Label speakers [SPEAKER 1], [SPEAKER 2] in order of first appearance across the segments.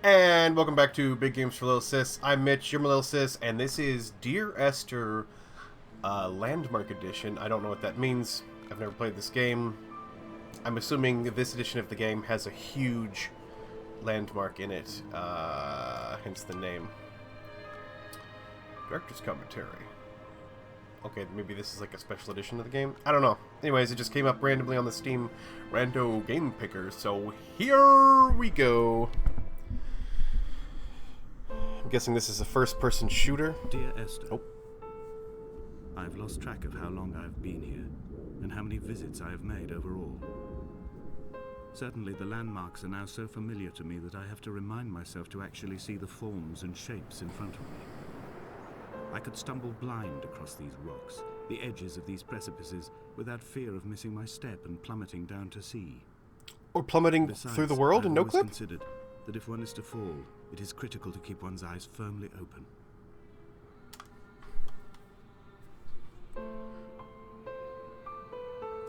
[SPEAKER 1] And welcome back to Big Games for Little Sis. I'm Mitch, you're my Little Sis, and this is Dear Esther Landmark Edition. I don't know what that means. I've never played this game. I'm assuming this edition of the game has a huge landmark in it, hence the name. Director's Commentary. Okay, maybe this is like a special edition of the game. I don't know. Anyways, it just came up randomly on the Steam Rando Game Picker, so here we go. I'm guessing this is a first-person shooter.
[SPEAKER 2] Dear Esther,
[SPEAKER 1] Oh.
[SPEAKER 2] I've lost track of how long I've been here, and how many visits I have made overall. Certainly the landmarks are now so familiar to me that I have to remind myself to actually see the forms and shapes in front of me. I could stumble blind across these rocks, the edges of these precipices, without fear of missing my step and plummeting down to sea.
[SPEAKER 1] Or plummeting
[SPEAKER 2] Besides,
[SPEAKER 1] through the world in
[SPEAKER 2] I've
[SPEAKER 1] no
[SPEAKER 2] always
[SPEAKER 1] clip?
[SPEAKER 2] considered that if one is to fall, it is critical to keep one's eyes firmly open.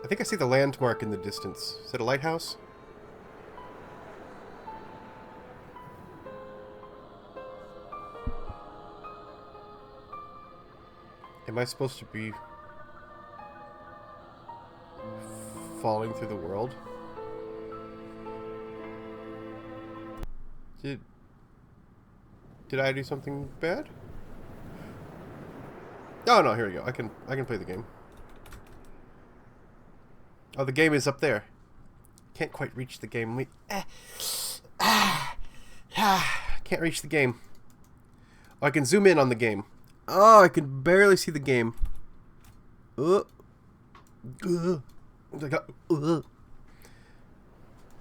[SPEAKER 1] I think I see the landmark in the distance. Is that a lighthouse? Am I supposed to be falling through the world? Did I do something bad? Oh no, here we go. I can play the game. Oh, the game is up there. Can't quite reach the game. Can't reach the game. Oh, I can zoom in on the game. Oh, I can barely see the game.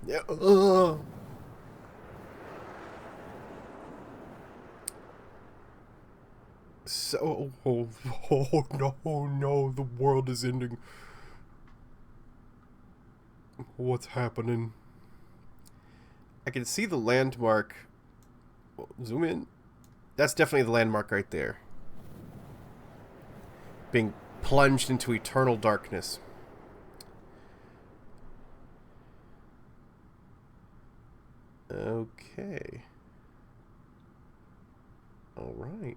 [SPEAKER 1] Yeah. So, no, the world is ending. What's happening? I can see the landmark. Zoom in. That's definitely the landmark right there. Being plunged into eternal darkness. Okay. All right.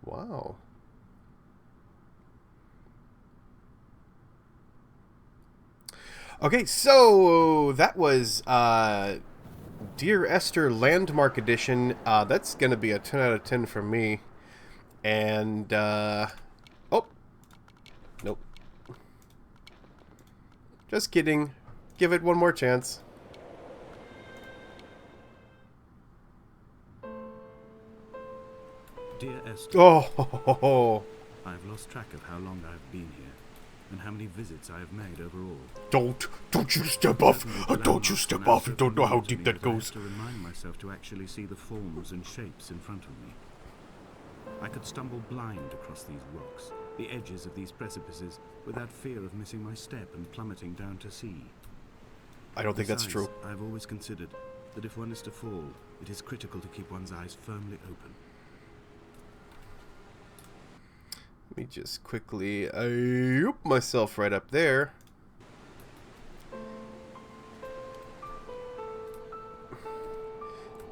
[SPEAKER 1] Wow. Okay, so that was Dear Esther Landmark Edition. That's going to be a 10 out of 10 for me. And, oh. Nope. Just kidding. Give it one more chance.
[SPEAKER 2] Dear Esther,
[SPEAKER 1] Oh.
[SPEAKER 2] I've lost track of how long I've been here, and how many visits I have made overall.
[SPEAKER 1] Don't you step off. Don't you step off. You don't know how deep that
[SPEAKER 2] I have
[SPEAKER 1] goes.
[SPEAKER 2] to remind myself to actually see the forms and shapes in front of me. I could stumble blind across these rocks, the edges of these precipices, without fear of missing my step and plummeting down to sea.
[SPEAKER 1] I don't think that's
[SPEAKER 2] Besides,
[SPEAKER 1] true.
[SPEAKER 2] I've always considered that if one is to fall, it is critical to keep one's eyes firmly open.
[SPEAKER 1] Let me just quickly whoop myself right up there.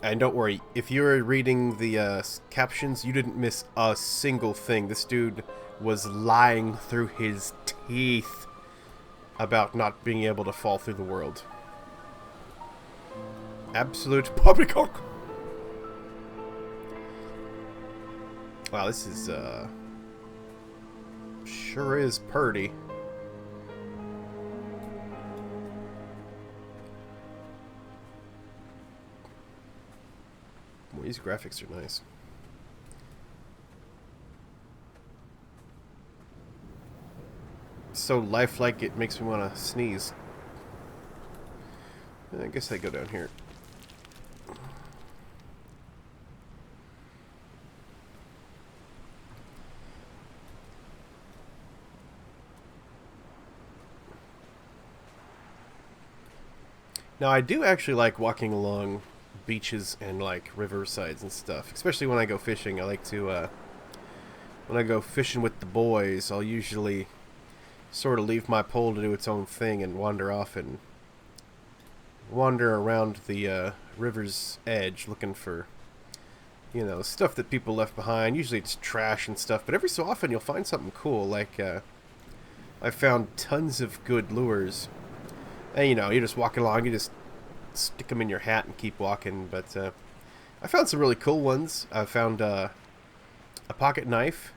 [SPEAKER 1] And don't worry, if you were reading the captions, you didn't miss a single thing. This dude was lying through his teeth about not being able to fall through the world. Absolute poppycock. Wow, this is sure is purty. Well, these graphics are nice. So lifelike it makes me want to sneeze. I guess I go down here. Now, I do actually like walking along beaches and, like, riversides and stuff. Especially when I go fishing. I like to, when I go fishing with the boys, I'll usually sort of leave my pole to do its own thing and wander off and wander around the river's edge looking for, you know, stuff that people left behind. Usually it's trash and stuff, but every so often you'll find something cool. Like, I found tons of good lures. And, you know, you're just walking along, you just stick them in your hat and keep walking. But I found some really cool ones. I found a pocket knife.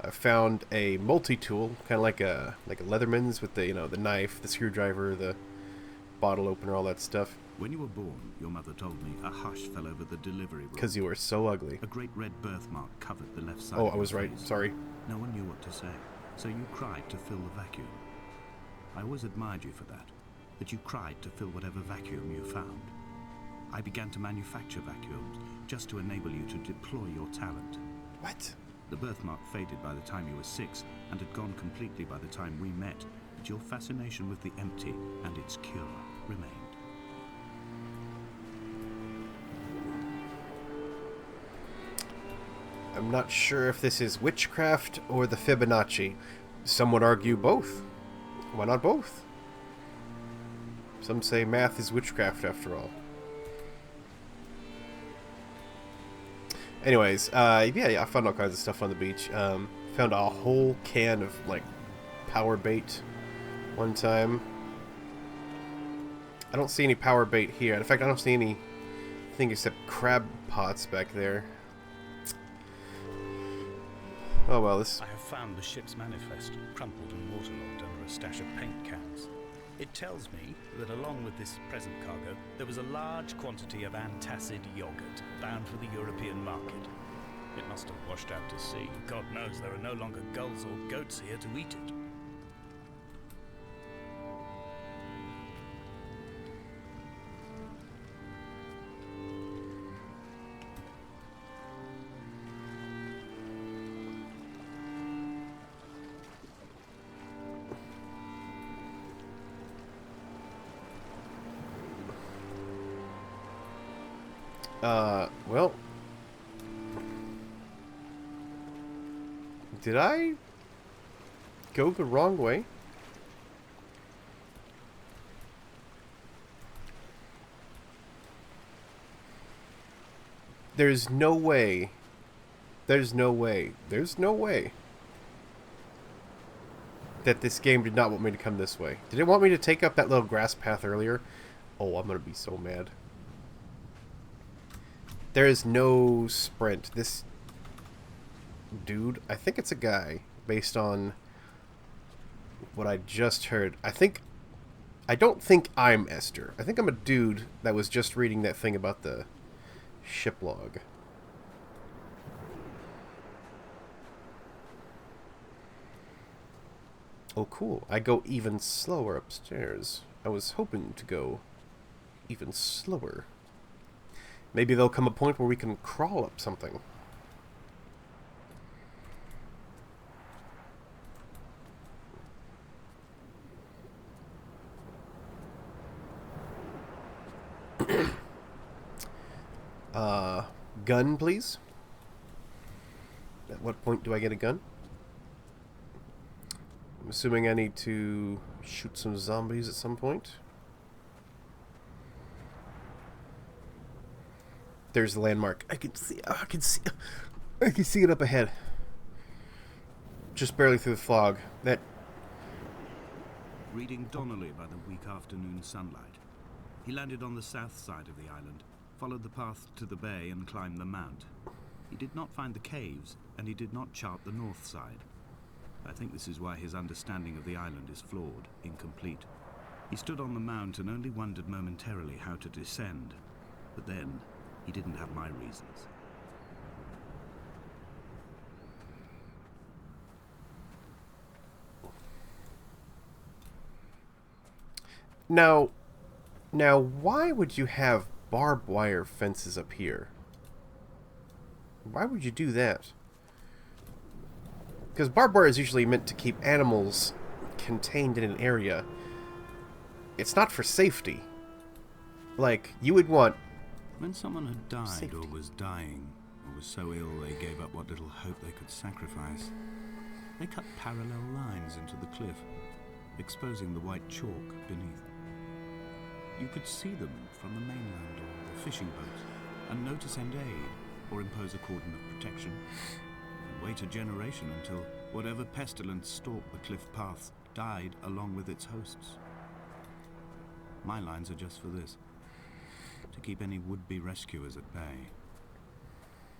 [SPEAKER 1] I found a multi-tool, kind of like a Leatherman's with the, you know, the knife, the screwdriver, the bottle opener, all that stuff.
[SPEAKER 2] When you were born, your mother told me a hush fell over the delivery room.
[SPEAKER 1] Because you were so ugly.
[SPEAKER 2] A great red birthmark covered the left side.
[SPEAKER 1] Oh,
[SPEAKER 2] of
[SPEAKER 1] I was
[SPEAKER 2] your
[SPEAKER 1] right.
[SPEAKER 2] face.
[SPEAKER 1] Sorry.
[SPEAKER 2] No one knew what to say, so you cried to fill the vacuum. I always admired you for that you cried to fill whatever vacuum you found. I began to manufacture vacuums just to enable you to deploy your talent.
[SPEAKER 1] What?
[SPEAKER 2] The birthmark faded by the time you were 6 and had gone completely by the time we met, but your fascination with the empty and its cure remained.
[SPEAKER 1] I'm not sure if this is witchcraft or the Fibonacci. Some would argue both. Why not both? Some say math is witchcraft after all. Anyways, yeah, I found all kinds of stuff on the beach. Found a whole can of, like, power bait one time. I don't see any power bait here. In fact, I don't see anything except crab pots back there. Oh well, this...
[SPEAKER 3] I have found the ship's manifest, crumpled and waterlogged under a stash of paint cans. It tells me that along with this present cargo, there was a large quantity of antacid yogurt bound for the European market. It must have washed out to sea. God knows there are no longer gulls or goats here to eat it.
[SPEAKER 1] Well... Did I go the wrong way? There's no way. There's no way. There's no way that this game did not want me to come this way. Did it want me to take up that little grass path earlier? Oh, I'm gonna be so mad. There is no sprint. This dude, I think it's a guy, based on what I just heard. I don't think I'm Esther. I think I'm a dude that was just reading that thing about the ship log. Oh, cool. I go even slower upstairs. I was hoping to go even slower. Maybe there'll come a point where we can crawl up something. Gun, please. At what point do I get a gun? I'm assuming I need to shoot some zombies at some point. There's the landmark. I can see it up ahead. Just barely through the fog. That...
[SPEAKER 2] Reading Donnelly by the weak afternoon sunlight. He landed on the south side of the island, followed the path to the bay and climbed the mount. He did not find the caves, and he did not chart the north side. I think this is why his understanding of the island is flawed, incomplete. He stood on the mount and only wondered momentarily how to descend. But then, he didn't have my reasons.
[SPEAKER 1] Now, why would you have barbed wire fences up here? Why would you do that? Because barbed wire is usually meant to keep animals contained in an area. It's not for safety. Like, you would want...
[SPEAKER 2] When someone had died
[SPEAKER 1] safety.
[SPEAKER 2] or was dying, or was so ill they gave up what little hope they could sacrifice, they cut parallel lines into the cliff, exposing the white chalk beneath. You could see them from the mainland or the fishing boats, and know to send aid or impose a cordon of protection, and wait a generation until whatever pestilence stalked the cliff paths died along with its hosts. My lines are just for this, to keep any would-be rescuers at bay.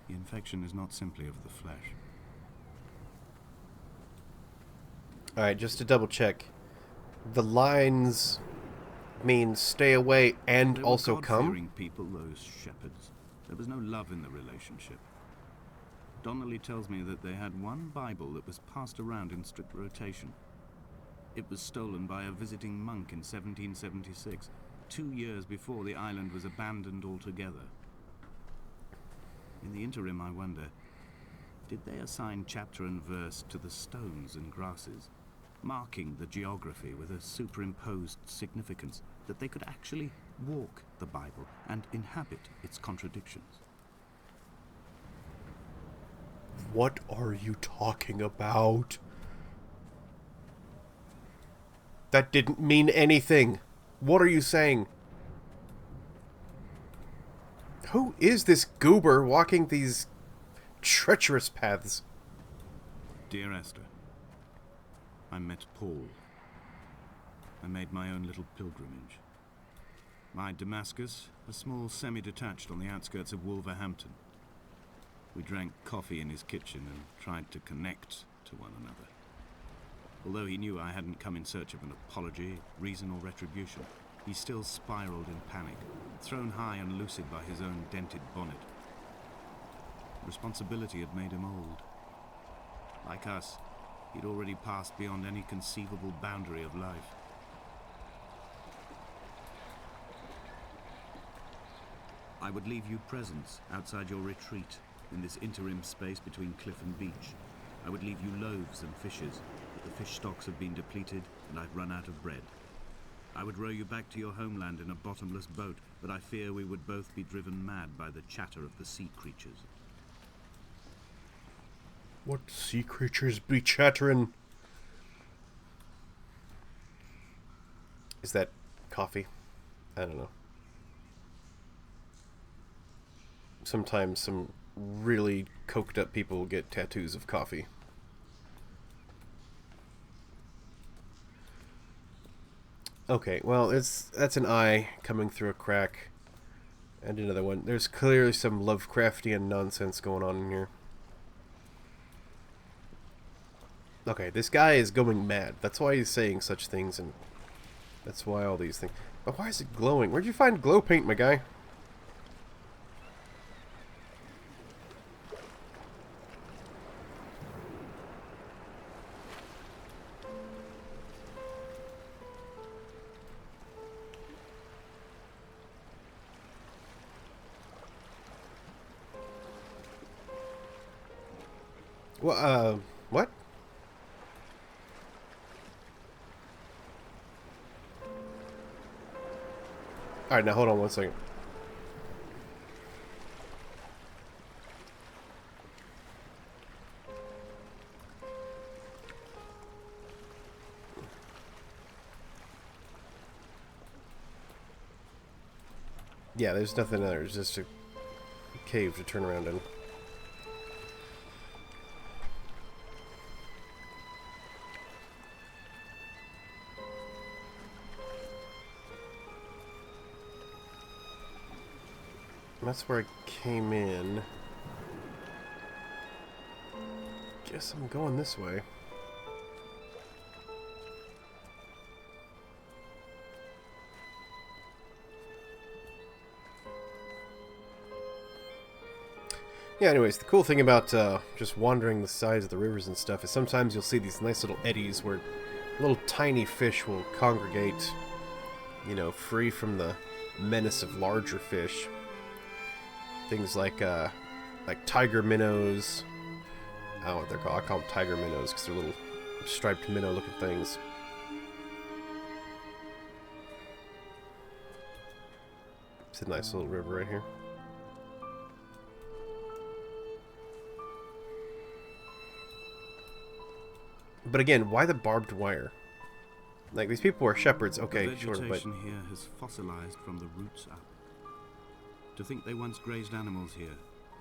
[SPEAKER 2] The infection is not simply of the flesh.
[SPEAKER 1] Alright, just to double check. The lines mean stay away and
[SPEAKER 2] They
[SPEAKER 1] also
[SPEAKER 2] were
[SPEAKER 1] come?
[SPEAKER 2] God-fearing people, those shepherds. There was no love in the relationship. Donnelly tells me that they had one Bible that was passed around in strict rotation. It was stolen by a visiting monk in 1776, 2 years before the island was abandoned altogether. In the interim, I wonder, did they assign chapter and verse to the stones and grasses, marking the geography with a superimposed significance that they could actually walk the Bible and inhabit its contradictions?
[SPEAKER 1] What are you talking about? That didn't mean anything. What are you saying? Who is this goober walking these treacherous paths?
[SPEAKER 2] Dear Esther, I met Paul. I made my own little pilgrimage. My Damascus, a small semi-detached on the outskirts of Wolverhampton. We drank coffee in his kitchen and tried to connect to one another. Although he knew I hadn't come in search of an apology, reason, or retribution, he still spiraled in panic, thrown high and lucid by his own dented bonnet. Responsibility had made him old. Like us, he'd already passed beyond any conceivable boundary of life. I would leave you presents outside your retreat in this interim space between cliff and beach. I would leave you loaves and fishes, but the fish stocks have been depleted and I've run out of bread. I would row you back to your homeland in a bottomless boat, but I fear we would both be driven mad by the chatter of the sea creatures.
[SPEAKER 1] What sea creatures be chattering? Is that coffee? I don't know. Sometimes some really coked up people get tattoos of coffee. Okay, well, that's an eye coming through a crack. And another one. There's clearly some Lovecraftian nonsense going on in here. Okay, this guy is going mad. That's why he's saying such things, and that's why all these things. But why is it glowing? Where'd you find glow paint, my guy? Well, what? Alright, now hold on one second. Yeah, there's nothing there. It's just a cave to turn around in. That's where I came in. Guess I'm going this way. Yeah, anyways, the cool thing about just wandering the sides of the rivers and stuff is sometimes you'll see these nice little eddies where little tiny fish will congregate, you know, free from the menace of larger fish. Things like tiger minnows. I don't know what they're called. I call them tiger minnows because they're little striped minnow-looking things. It's a nice little river right here. But again, why the barbed wire? Like, these people are shepherds,
[SPEAKER 2] The
[SPEAKER 1] okay, sure, but...
[SPEAKER 2] vegetation here has fossilized from the roots up. To think they once grazed animals here,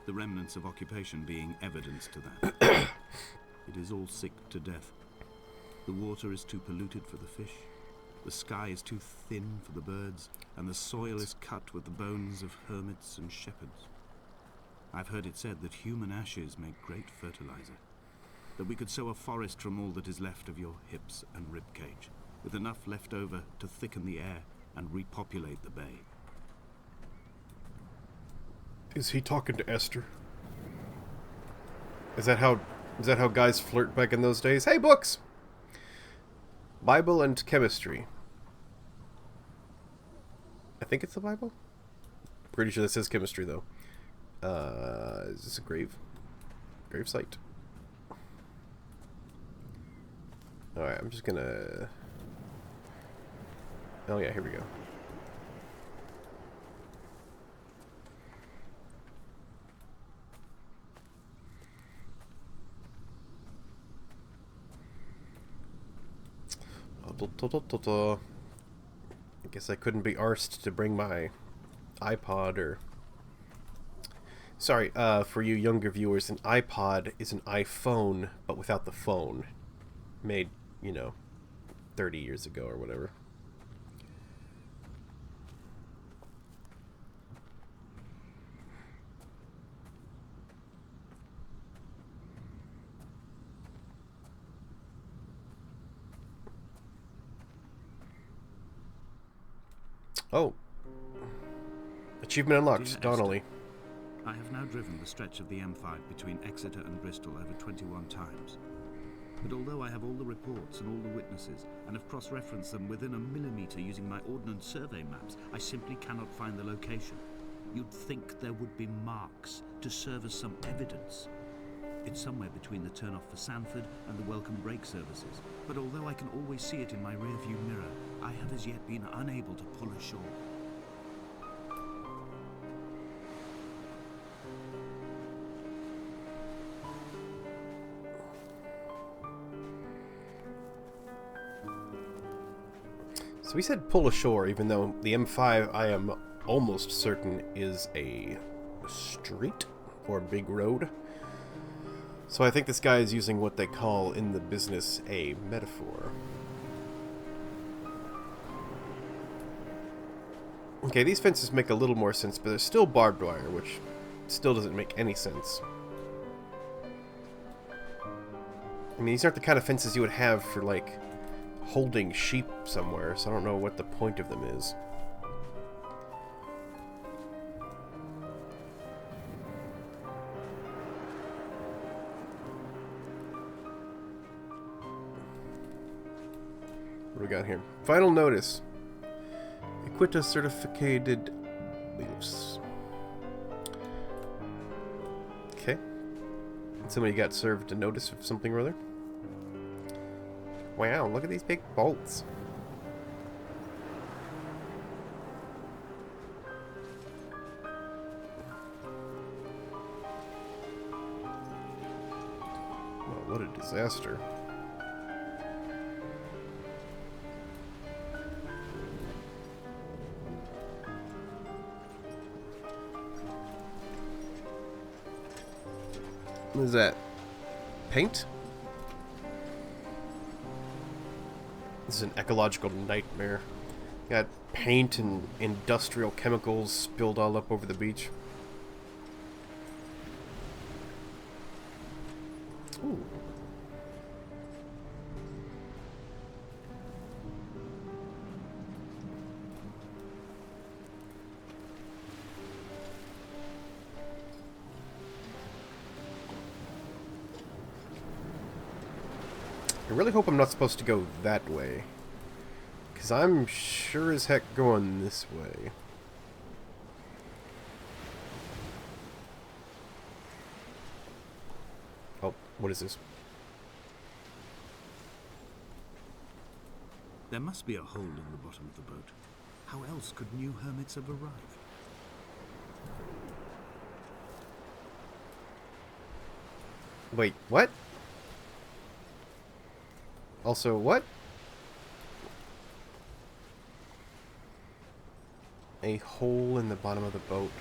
[SPEAKER 2] the remnants of occupation being evidence to that. It is all sick to death. The water is too polluted for the fish, the sky is too thin for the birds, and the soil is cut with the bones of hermits and shepherds. I've heard it said that human ashes make great fertilizer, that we could sow a forest from all that is left of your hips and ribcage, with enough left over to thicken the air and repopulate the bay.
[SPEAKER 1] Is he talking to Esther? Is that how guys flirt back in those days? Hey, books! Bible and chemistry. I think it's the Bible? Pretty sure this says chemistry, though. Is this a grave? Grave site? Alright, I'm just gonna... Oh yeah, here we go. I guess I couldn't be arsed to bring my iPod or... Sorry, for you younger viewers, an iPod is an iPhone, but without the phone. Made, you know, 30 years ago or whatever. Oh. Achievement unlocked,
[SPEAKER 2] Dear
[SPEAKER 1] Donnelly.
[SPEAKER 2] Esther, I have now driven the stretch of the M5 between Exeter and Bristol over 21 times. But although I have all the reports and all the witnesses, and have cross-referenced them within a millimetre using my Ordnance Survey maps, I simply cannot find the location. You'd think there would be marks to serve as some evidence. It's somewhere between the turn-off for Sanford and the welcome brake services, but although I can always see it in my rear-view mirror, I have as yet been unable to pull ashore.
[SPEAKER 1] So we said pull ashore, even though the M5, I am almost certain, is a street or big road. So I think this guy is using what they call in the business a metaphor. Okay, these fences make a little more sense, but they're still barbed wire, which still doesn't make any sense. I mean, these aren't the kind of fences you would have for, like, holding sheep somewhere, so I don't know what the point of them is. What do we got here? Final notice. Equita certificated leaves. Okay. Somebody got served a notice of something or other. Wow, look at these big bolts. Well, what a disaster. What is that? Paint? This is an ecological nightmare. Got paint and industrial chemicals spilled all up over the beach. Ooh. I really hope I'm not supposed to go that way, because I'm sure as heck going this way. Oh, what is this?
[SPEAKER 2] There must be a hole in the bottom of the boat. How else could new hermits have arrived?
[SPEAKER 1] Wait, what? Also, what? a hole in the bottom of the boat.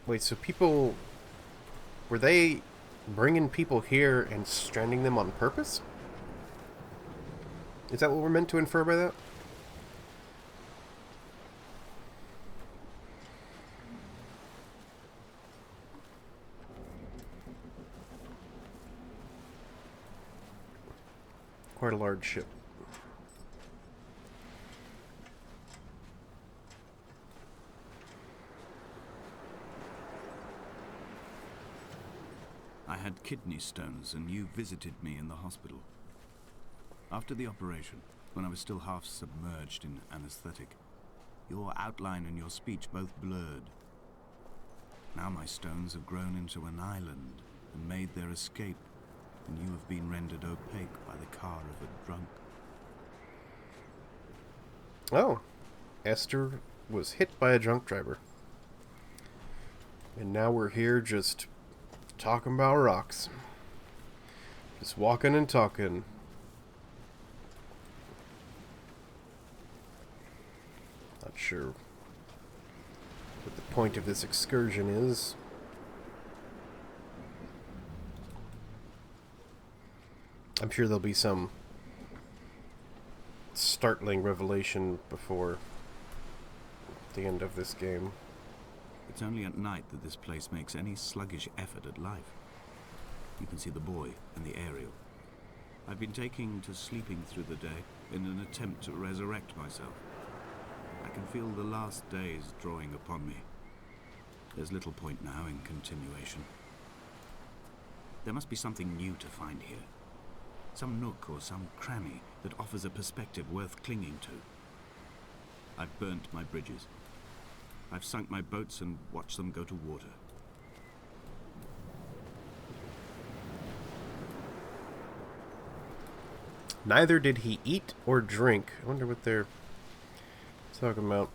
[SPEAKER 1] Wait, so people... Were they bringing people here and stranding them on purpose? Is that what we're meant to infer by that? Quite a large ship.
[SPEAKER 2] I had kidney stones, and you visited me in the hospital. After the operation, when I was still half submerged in anesthetic, your outline and your speech both blurred. Now my stones have grown into an island and made their escape, and you have been rendered opaque by the car of a drunk.
[SPEAKER 1] Oh. Esther was hit by a drunk driver. And now we're here just talking about rocks. Just walking and talking. Not sure what the point of this excursion is. I'm sure there'll be some startling revelation before the end of this game.
[SPEAKER 2] It's only at night that this place makes any sluggish effort at life. You can see the buoy and the aerial. I've been taking to sleeping through the day in an attempt to resurrect myself. I can feel the last days drawing upon me. There's little point now in continuation. There must be something new to find here. Some nook or some cranny that offers a perspective worth clinging to. I've burnt my bridges. I've sunk my boats and watched them go to water.
[SPEAKER 1] Neither did he eat or drink. I wonder what they're talking about.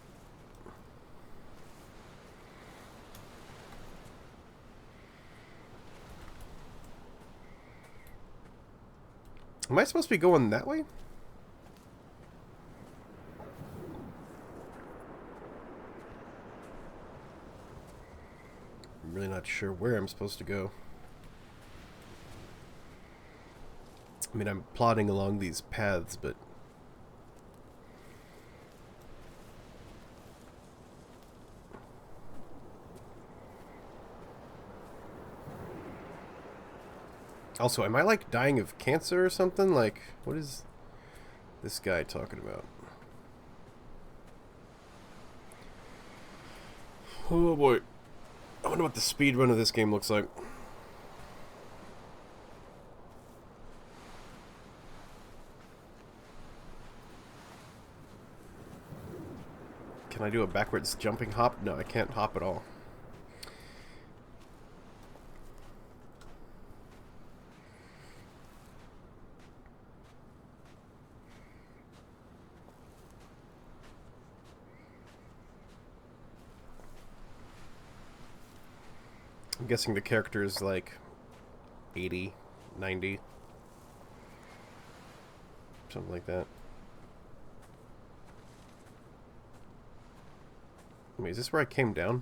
[SPEAKER 1] Am I supposed to be going that way? I'm really not sure where I'm supposed to go. I mean, I'm plodding along these paths, but... Also, am I, like, dying of cancer or something? Like, what is this guy talking about? Oh, boy. I wonder what the speed run of this game looks like. Can I do a backwards jumping hop? No, I can't hop at all. I'm guessing the character is like 80, 90. Something like that. Wait, is this where I came down?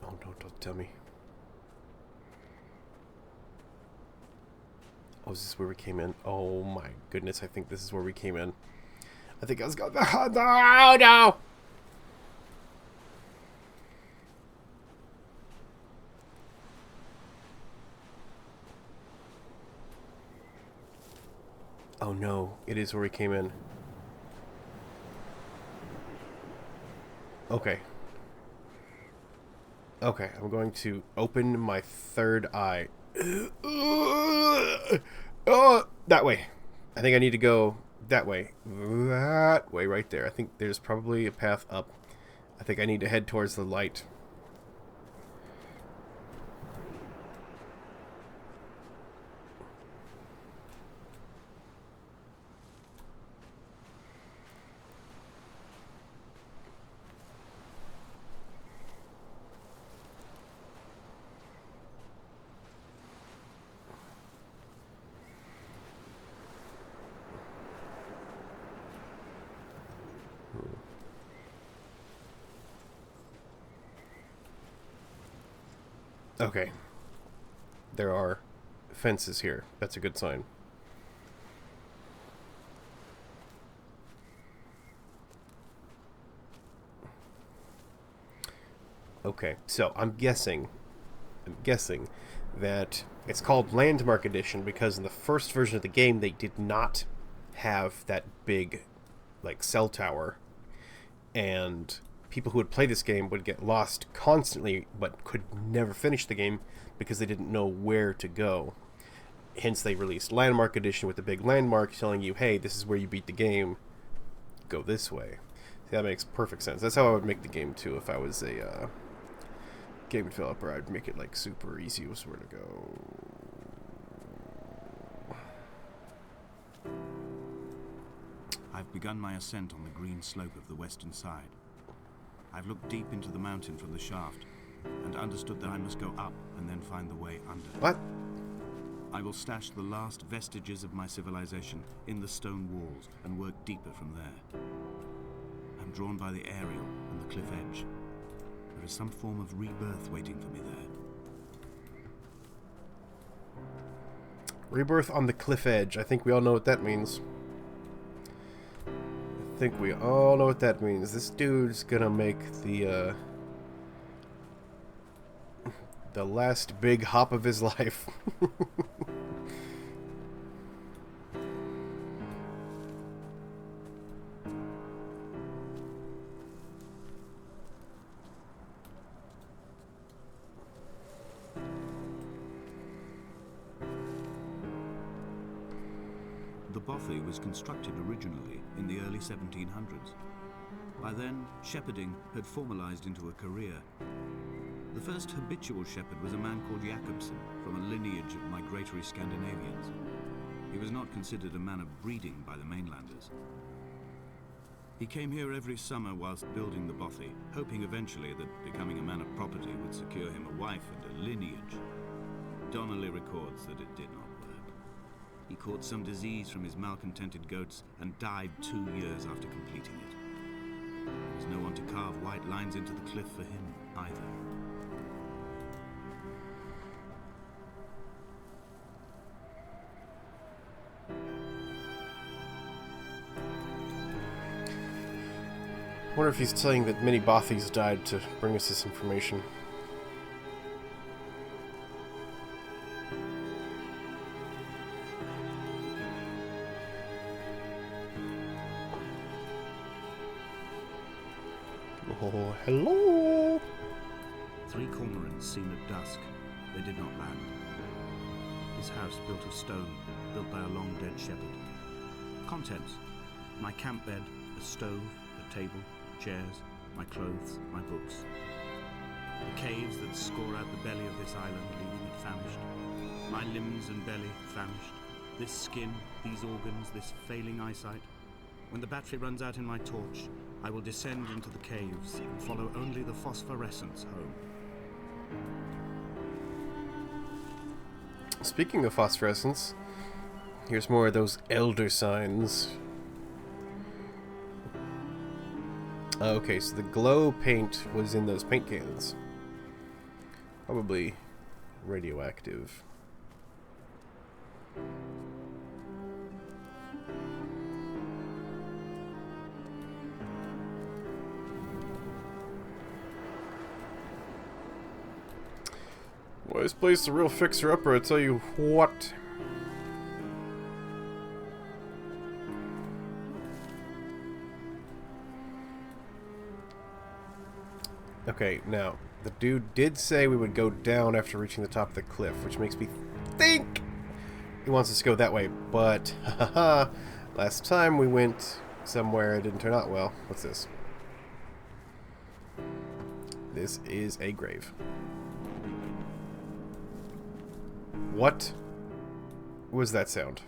[SPEAKER 1] Oh no, don't tell me. Oh, is this where we came in? Oh my goodness, I think this is where we came in. I think I was going... No, no! Oh no, it is where we came in. Okay. Okay, I'm going to open my third eye. Oh, that way. I think I need to go that way. That way right there. I think there's probably a path up. I think I need to head towards the light. Okay. There are fences here. That's a good sign. Okay, so I'm guessing that it's called Landmark Edition because in the first version of the game they did not have that big, like, cell tower, and people who would play this game would get lost constantly but could never finish the game because they didn't know where to go. Hence they released Landmark Edition with the big landmark telling you, hey, this is where you beat the game, go this way. See, that makes perfect sense. That's how I would make the game too if I was a game developer. I'd make it like super easy with where to go.
[SPEAKER 2] I've begun my ascent on the green slope of the western side. I've looked deep into the mountain from the shaft and understood that I must go up and then find the way under.
[SPEAKER 1] What?
[SPEAKER 2] I will stash the last vestiges of my civilization in the stone walls and work deeper from there. I'm drawn by the aerial and the cliff edge. There is some form of rebirth waiting for me there.
[SPEAKER 1] Rebirth on the cliff edge. I think we all know what that means. This dude's gonna make the last big hop of his life.
[SPEAKER 2] The bothy was constructed originally in the early 1700s. By then, shepherding had formalized into a career. The first habitual shepherd was a man called Jakobsen, from a lineage of migratory Scandinavians. He was not considered a man of breeding by the mainlanders. He came here every summer whilst building the bothy, hoping eventually that becoming a man of property would secure him a wife and a lineage. Donnelly records that it did not work. He caught some disease from his malcontented goats and died 2 years after completing it. There was no one to carve white lines into the cliff for him either.
[SPEAKER 1] I wonder if he's saying that many Bothys died to bring us this information. Oh, hello!
[SPEAKER 2] 3 cormorants seen at dusk. They did not land. His house built of stone, built by a long-dead shepherd. Contents: my camp bed, a stove, a table, chairs, my clothes, my books. The caves that score out the belly of this island, leaving it famished. My limbs and belly famished. This skin, these organs, this failing eyesight. When the battery runs out in my torch, I will descend into the caves and follow only the phosphorescence home.
[SPEAKER 1] Speaking of phosphorescence, here's more of those elder signs. Okay, so the glow paint was in those paint cans. Probably radioactive. Well, this place is a real fixer-upper, I tell you what. Okay, now, the dude did say we would go down after reaching the top of the cliff, which makes me think he wants us to go that way, but, haha, last time we went somewhere it didn't turn out well. What's this? This is a grave. What was that sound?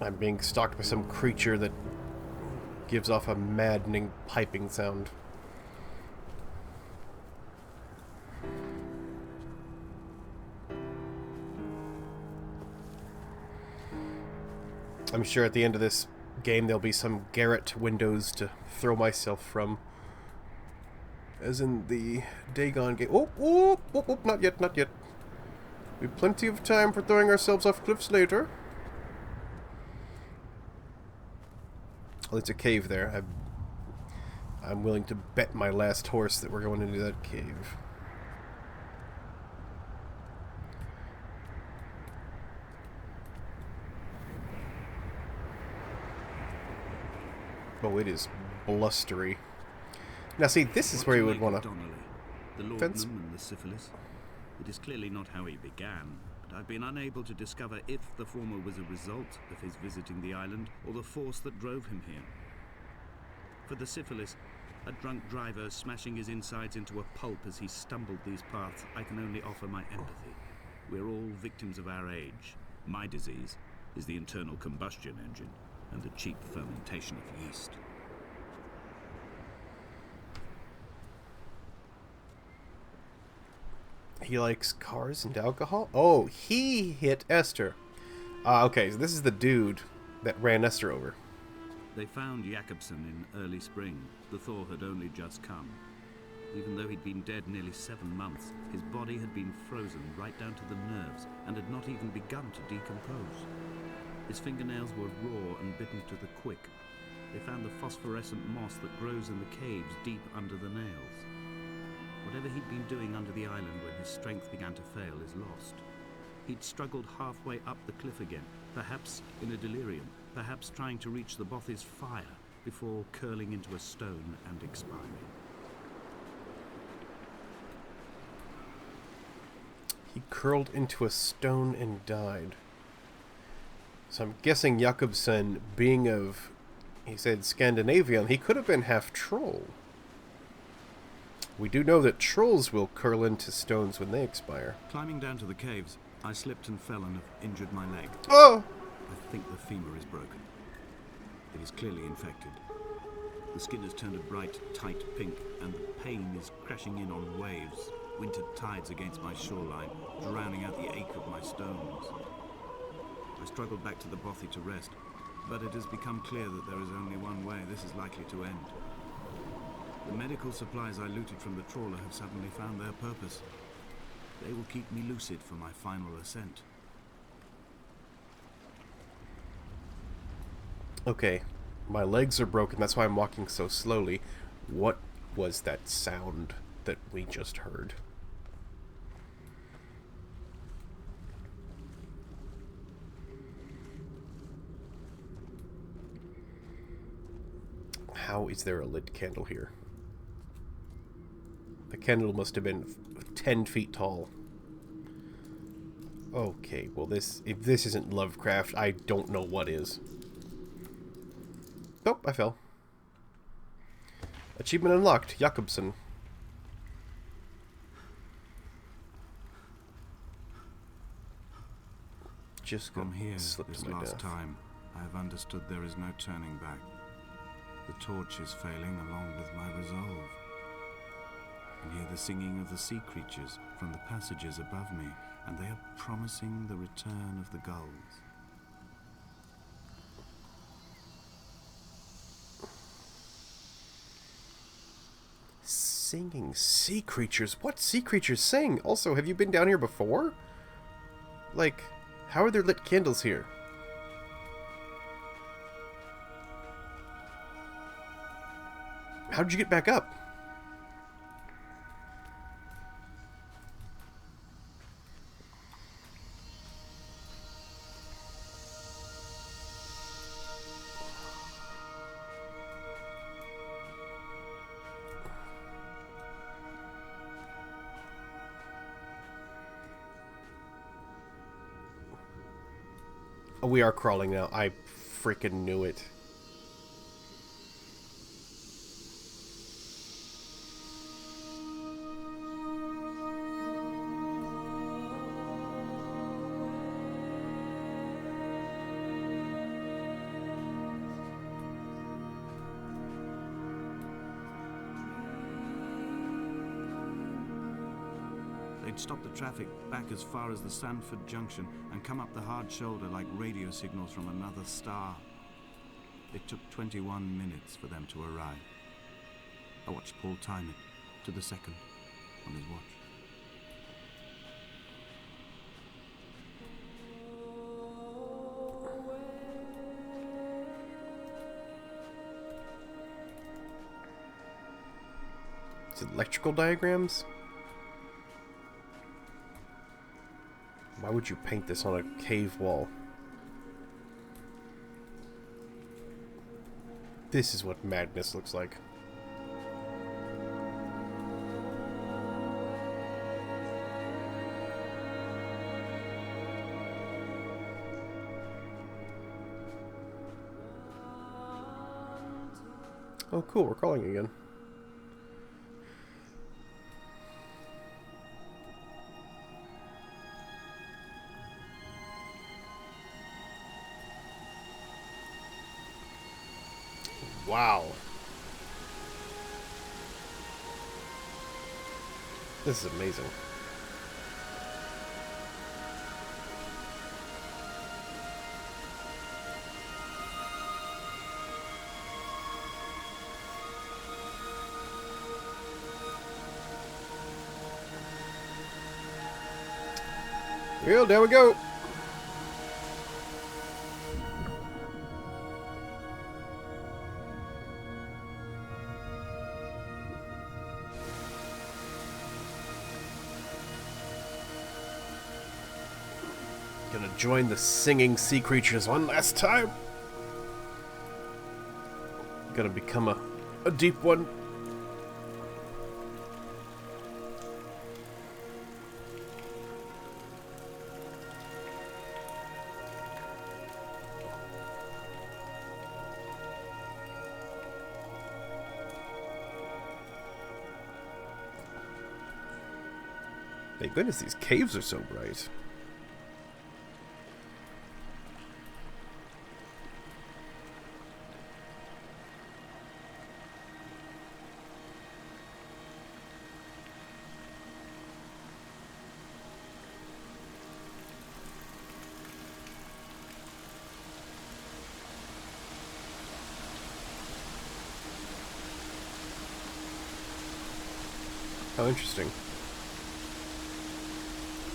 [SPEAKER 1] I'm being stalked by some creature that gives off a maddening piping sound. I'm sure at the end of this game there'll be some garret windows to throw myself from. As in the Dagon game. Oh, not yet, not yet. We've plenty of time for throwing ourselves off cliffs later. Oh, it's a cave there. I'm willing to bet my last horse that we're going into that cave. Oh, it is blustery. Now, see, this is where you would want to...
[SPEAKER 2] The
[SPEAKER 1] fence.
[SPEAKER 2] laudanum and the syphilis. It is clearly not how he began, but I've been unable to discover if the former was a result of his visiting the island or the force that drove him here. For the syphilis, a drunk driver smashing his insides into a pulp as he stumbled these paths, I can only offer my empathy. We're all victims of our age. My disease is the internal combustion engine and the cheap fermentation of yeast.
[SPEAKER 1] He likes cars and alcohol? Oh, he hit Esther. Okay, so this is the dude that ran Esther over.
[SPEAKER 2] They found Jakobsen in early spring. The thaw had only just come. Even though he'd been dead nearly 7 months, his body had been frozen right down to the nerves and had not even begun to decompose. His fingernails were raw and bitten to the quick. They found the phosphorescent moss that grows in the caves deep under the nails. Whatever he'd been doing under the island when his strength began to fail is lost. He'd struggled halfway up the cliff again, perhaps in a delirium, perhaps trying to reach the Bothy's fire before curling into a stone and expiring.
[SPEAKER 1] He curled into a stone and died. So I'm guessing Jakobsen, being of, he said Scandinavian, he could have been half troll. We do know that trolls will curl into stones when they expire.
[SPEAKER 2] Climbing down to the caves, I slipped and fell and have injured my leg.
[SPEAKER 1] Oh!
[SPEAKER 2] I think the femur is broken. It is clearly infected. The skin has turned a bright, tight pink, and the pain is crashing in on waves, winter tides against my shoreline, drowning out the ache of my stones. I struggled back to the bothy to rest, but it has become clear that there is only one way this is likely to end. The medical supplies I looted from the trawler have suddenly found their purpose. They will keep me lucid for my final ascent.
[SPEAKER 1] Okay, my legs are broken, that's why I'm walking so slowly. What was that sound that we just heard? How is there a lit candle here? The candle must have been 10 feet tall. Okay, well if this isn't Lovecraft, I don't know what is. Nope, I fell. Achievement unlocked, Jakobsen. Just
[SPEAKER 2] From here,
[SPEAKER 1] slip
[SPEAKER 2] this
[SPEAKER 1] to my
[SPEAKER 2] last
[SPEAKER 1] death.
[SPEAKER 2] time, I have understood there is no turning back. The torch is failing along with my resolve. I hear the singing of the sea creatures from the passages above me, and they are promising the return of the gulls.
[SPEAKER 1] Singing sea creatures? What sea creatures sing? Also, have you been down here before? Like, how are there lit candles here? How'd you get back up? Oh, we are crawling now. I freaking knew it.
[SPEAKER 2] They'd stop the traffic back as far as the Sandford Junction and come up the hard shoulder like radio signals from another star. It took 21 minutes for them to arrive. I watched Paul time it to the second on his watch.
[SPEAKER 1] Is it electrical diagrams? Why would you paint this on a cave wall? This is what madness looks like. Oh, cool, we're calling again. Wow. This is amazing. Well, there we go. Gonna join the singing sea creatures one last time. Gonna become a deep one. Thank goodness these caves are so bright. How interesting.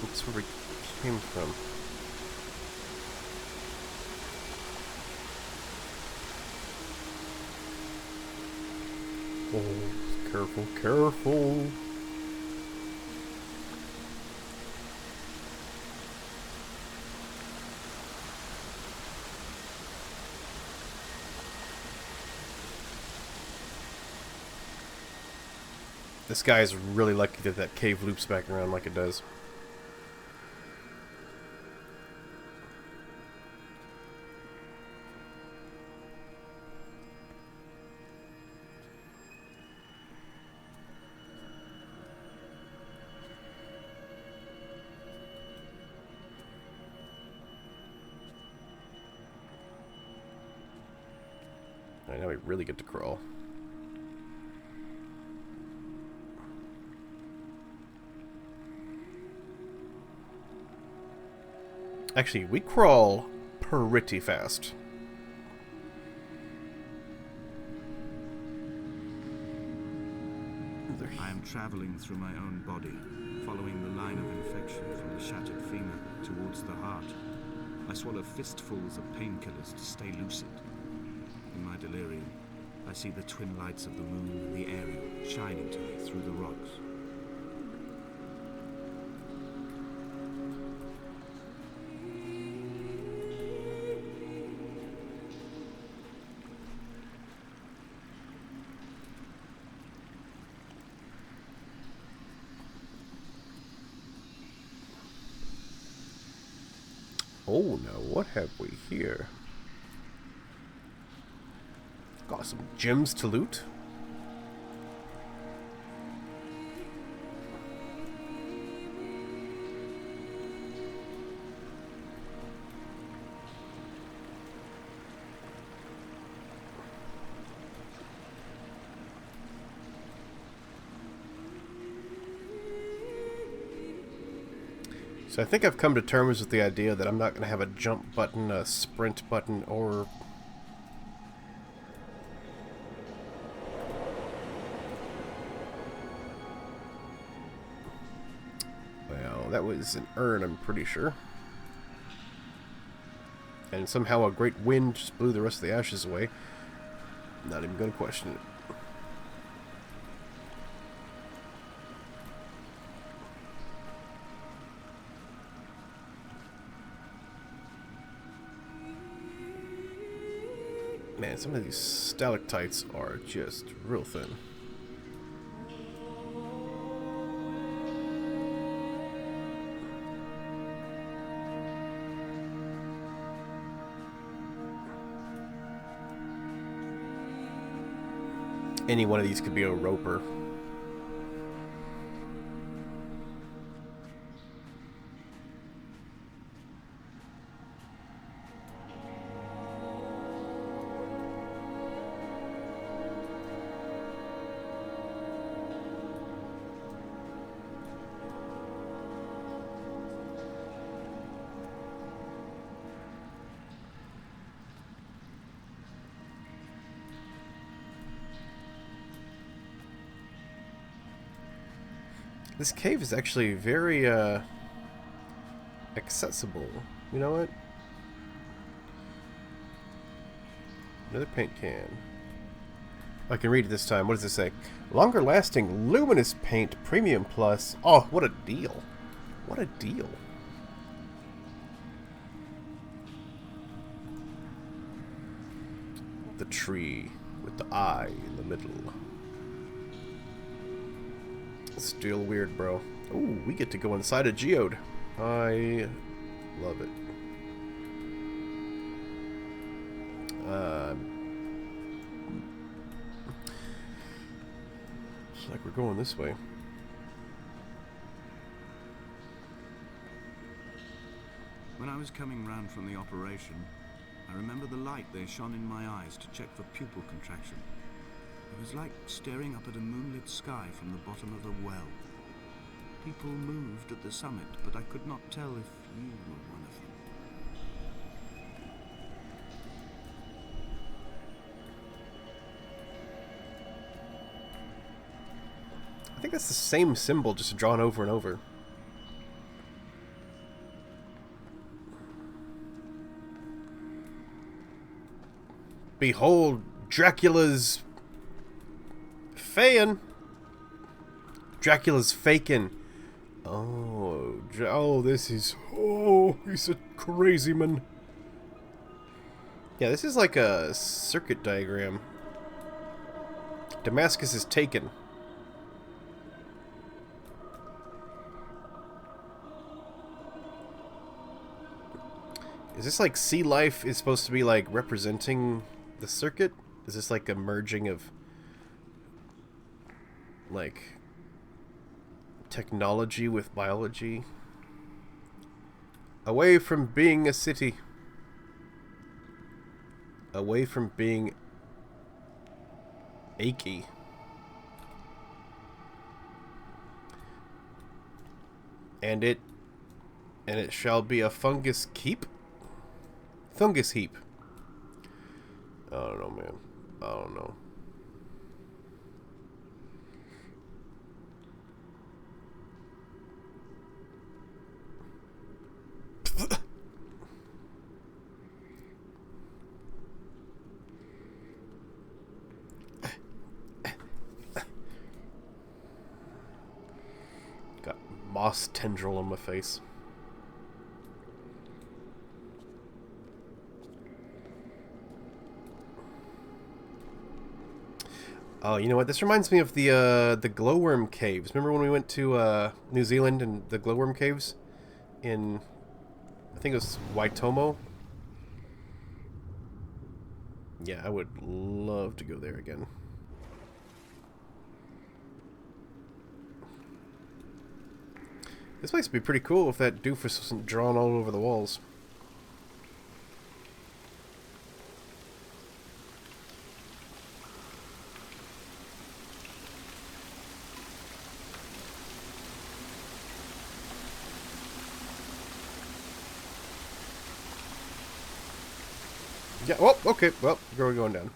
[SPEAKER 1] That's where we came from. Oh, careful, careful. This guy is really lucky that that cave loops back around like it does. Alright, now we really get to crawl. Actually, we crawl pretty fast.
[SPEAKER 2] I am traveling through my own body, following the line of infection from the shattered femur towards the heart. I swallow fistfuls of painkillers to stay lucid. In my delirium, I see the twin lights of the moon and the Ariel shining to me through the rocks.
[SPEAKER 1] Oh, now what have we here? Got some gems to loot. So I think I've come to terms with the idea that I'm not going to have a jump button, a sprint button, or that was an urn, I'm pretty sure. And somehow a great wind just blew the rest of the ashes away. Not even going to question it. Man, some of these stalactites are just real thin. Any one of these could be a roper. This cave is actually very, accessible. You know what? Another paint can. I can read it this time. What does it say? Longer lasting, luminous paint, premium plus. Oh, what a deal. What a deal. The tree with the eye in the middle. Still weird, bro. Oh, we get to go inside a geode. I love it. Looks like we're going this way.
[SPEAKER 2] When I was coming round from the operation, I remember the light they shone in my eyes to check for pupil contraction. It was like staring up at a moonlit sky from the bottom of a well. People moved at the summit, but I could not tell if you were one of them.
[SPEAKER 1] I think that's the same symbol, just drawn over and over. Behold, Dracula's Fayin. Dracula's fakin'. Oh, this is... Oh, he's a crazy man. Yeah, this is like a circuit diagram. Damascus is taken. Is this like sea life is supposed to be like representing the circuit? Is this like a merging of like technology with biology? Away from being a city. Away from being achy. And it shall be a fungus keep? Fungus heap. I don't know, man. I don't know. Got moss tendril on my face. Oh, you know what? This reminds me of the glowworm caves. Remember when we went to New Zealand and the glowworm caves in, I think it was Waitomo? Yeah, I would love to go there again. This place would be pretty cool if that doofus wasn't drawn all over the walls. Yeah, oh, okay, well, we're going down.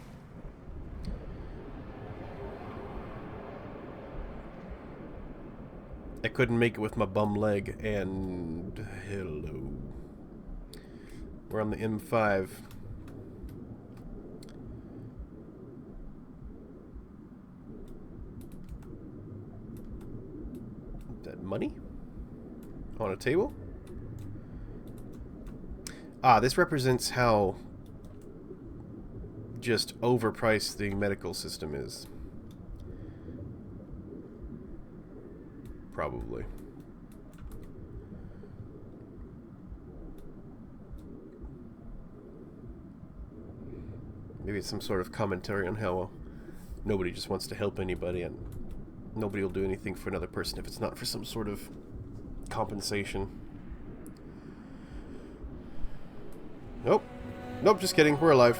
[SPEAKER 1] I couldn't make it with my bum leg, and hello. We're on the M5. That money? On a table? Ah, this represents how just overpriced the medical system is. Probably. Maybe it's some sort of commentary on how nobody just wants to help anybody, and nobody will do anything for another person if it's not for some sort of compensation. Nope. Nope, just kidding. We're alive.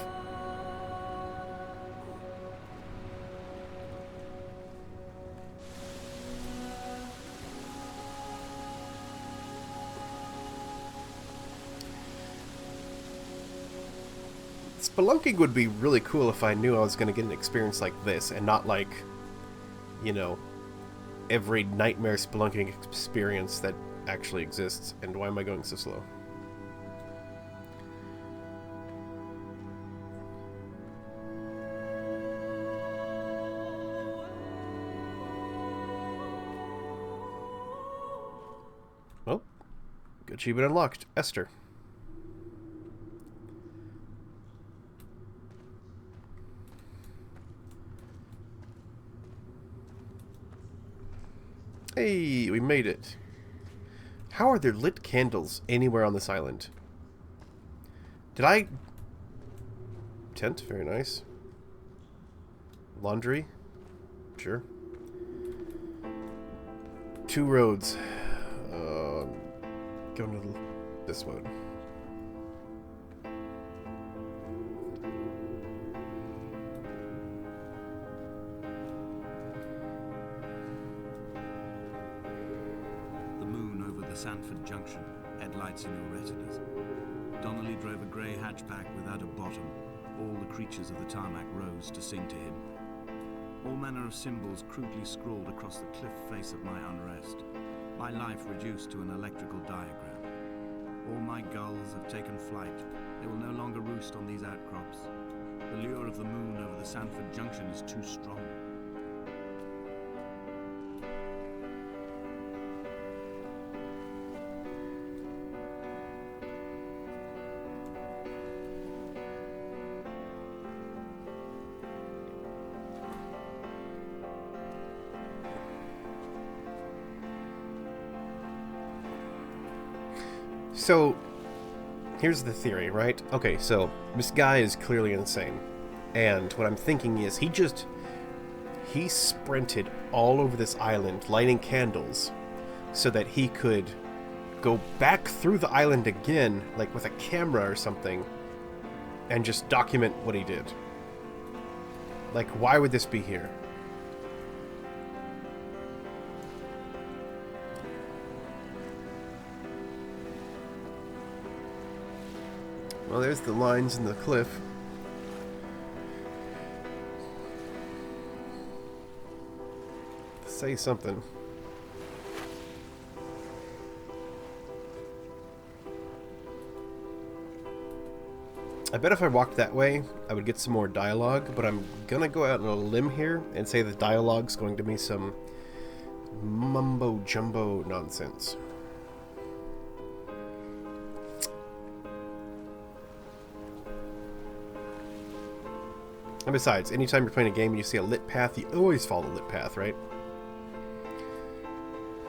[SPEAKER 1] Spelunking would be really cool if I knew I was going to get an experience like this, and not like, you know, every nightmare spelunking experience that actually exists. And why am I going so slow? Well, good achievement unlocked. Esther. Hey, we made it. How are there lit candles anywhere on this island? Did I... Tent, very nice. Laundry, sure. 2 roads. Go to this one.
[SPEAKER 2] Sanford Junction, headlights in your retinas. Donnelly drove a grey hatchback without a bottom. All the creatures of the tarmac rose to sing to him. All manner of symbols crudely scrawled across the cliff face of my unrest. My life reduced to an electrical diagram. All my gulls have taken flight. They will no longer roost on these outcrops. The lure of the moon over the Sanford Junction is too strong.
[SPEAKER 1] So, here's the theory, right? Okay, so this guy is clearly insane. And what I'm thinking is he sprinted all over this island lighting candles so that he could go back through the island again, like with a camera or something, and just document what he did. Like, why would this be here? Well, there's the lines in the cliff. Say something. I bet if I walked that way, I would get some more dialogue, but I'm gonna go out on a limb here and say the dialogue's going to be some mumbo-jumbo nonsense. And besides, anytime you're playing a game and you see a lit path, you always follow the lit path, right?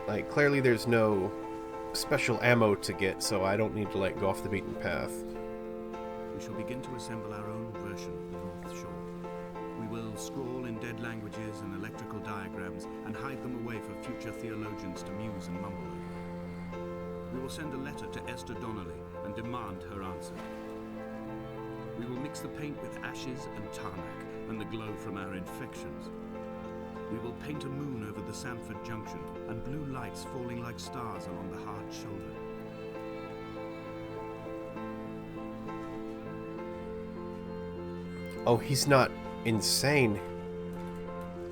[SPEAKER 1] Like, clearly there's no special ammo to get, so I don't need to, like, go off the beaten path.
[SPEAKER 2] We shall begin to assemble our own version of the North Shore. We will scrawl in dead languages and electrical diagrams and hide them away for future theologians to muse and mumble over. We will send a letter to Esther Donnelly and demand her answer. We will mix the paint with ashes and tarmac and the glow from our infections. We will paint a moon over the Sanford Junction and blue lights falling like stars along the hard shoulder.
[SPEAKER 1] Oh, he's not insane.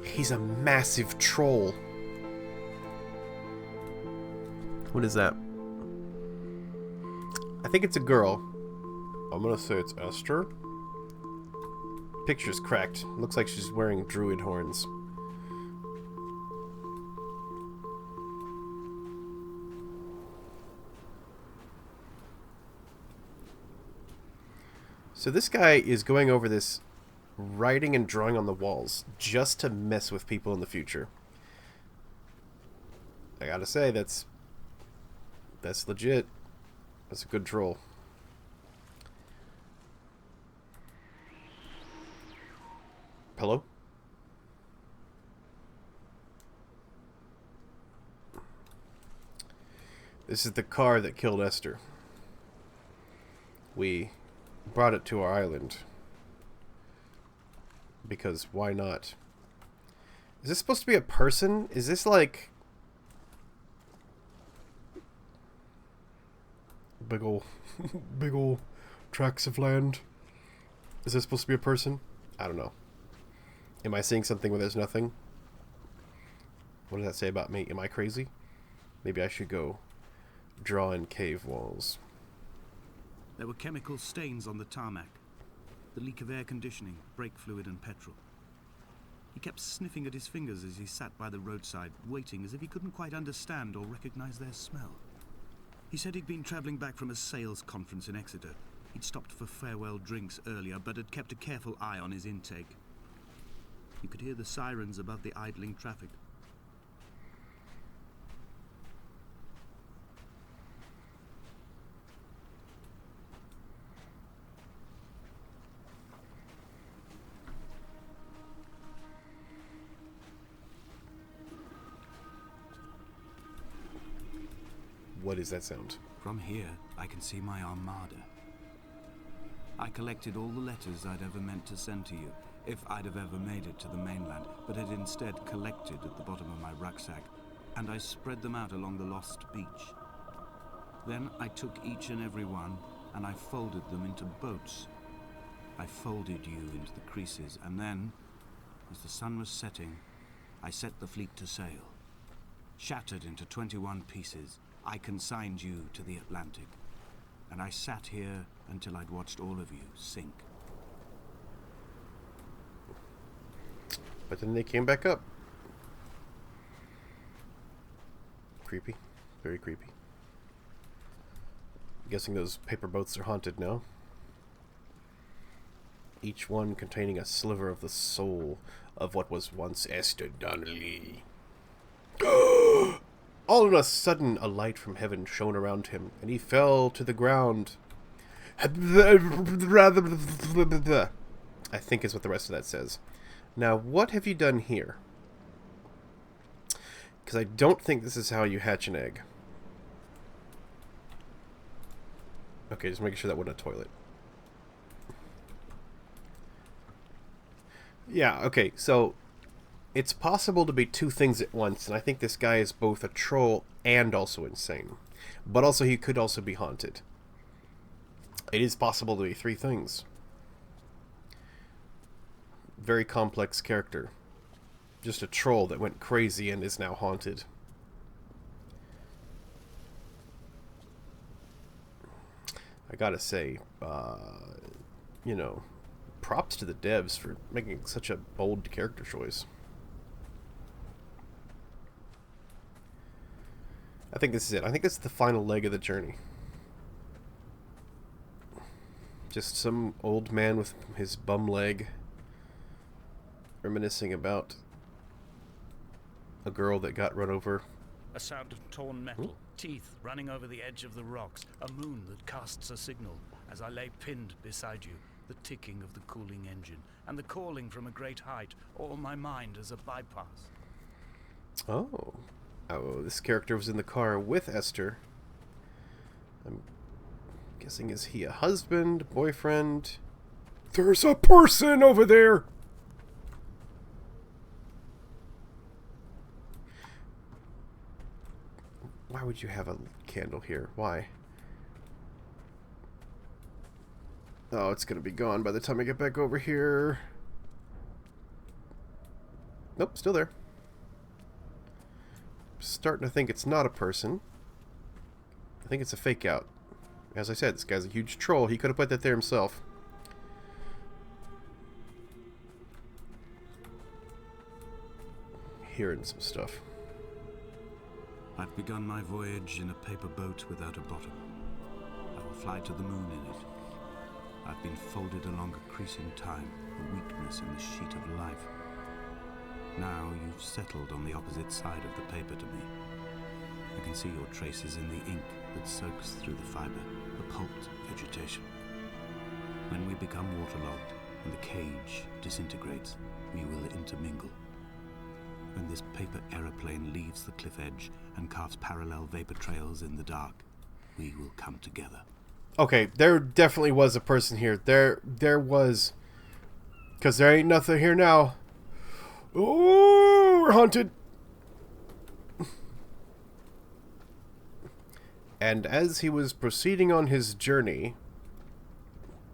[SPEAKER 1] He's a massive troll. What is that? I think it's a girl. I'm gonna say it's Esther. Picture's cracked. Looks like she's wearing druid horns. So this guy is going over this, writing and drawing on the walls just to mess with people in the future. I gotta say, that's legit. That's a good troll. Hello? This is the car that killed Esther. We brought it to our island. Because why not? Is this supposed to be a person? Is this like... big ol' tracts of land? Is this supposed to be a person? I don't know. Am I seeing something where there's nothing? What does that say about me? Am I crazy? Maybe I should go draw in cave walls.
[SPEAKER 2] There were chemical stains on the tarmac. The leak of air conditioning, brake fluid and petrol. He kept sniffing at his fingers as he sat by the roadside, waiting as if he couldn't quite understand or recognize their smell. He said he'd been traveling back from a sales conference in Exeter. He'd stopped for farewell drinks earlier, but had kept a careful eye on his intake. You could hear the sirens above the idling traffic.
[SPEAKER 1] What is that sound?
[SPEAKER 2] From here, I can see my armada. I collected all the letters I'd ever meant to send to you, if I'd have ever made it to the mainland, but had instead collected at the bottom of my rucksack, and I spread them out along the lost beach. Then I took each and every one, and I folded them into boats. I folded you into the creases, and then, as the sun was setting, I set the fleet to sail. Shattered into 21 pieces, I consigned you to the Atlantic, and I sat here until I'd watched all of you sink.
[SPEAKER 1] But then they came back up. Creepy. Very creepy. I'm guessing those paper boats are haunted now. Each one containing a sliver of the soul of what was once Esther Donnelly. All of a sudden, a light from heaven shone around him, and he fell to the ground. I think is what the rest of that says. Now, what have you done here? Because I don't think this is how you hatch an egg. Okay, just making sure that wasn't a toilet. Yeah, okay, so it's possible to be two things at once, and I think this guy is both a troll and also insane. But also, he could also be haunted. It is possible to be three things. Very complex character. Just a troll that went crazy and is now haunted. I gotta say, you know, props to the devs for making such a bold character choice. I think this is it. I think this is the final leg of the journey. Just some old man with his bum leg reminiscing about a girl that got run over.
[SPEAKER 3] A sound of torn metal, teeth running over the edge of the rocks, a moon that casts a signal as I lay pinned beside you, the ticking of the cooling engine, and the calling from a great height, all my mind as a bypass.
[SPEAKER 1] Oh, this character was in the car with Esther. I'm guessing, is he a husband, boyfriend? There's a person over there! Why would you have a candle here? Why? Oh, it's gonna be gone by the time I get back over here. Nope, still there. Starting to think it's not a person. I think it's a fake out. As I said, this guy's a huge troll. He could have put that there himself. Hearing some stuff.
[SPEAKER 2] I've begun my voyage in a paper boat without a bottom. I will fly to the moon in it. I've been folded along a crease in time, a weakness in the sheet of life. Now you've settled on the opposite side of the paper to me. I can see your traces in the ink that soaks through the fiber, the pulped vegetation. When we become waterlogged and the cage disintegrates, we will intermingle. When this paper aeroplane leaves the cliff edge and carves parallel vapor trails in the dark, we will come together.
[SPEAKER 1] Okay, there definitely was a person here. There was... Because there ain't nothing here now. Ooh, we're haunted. And as he was proceeding on his journey,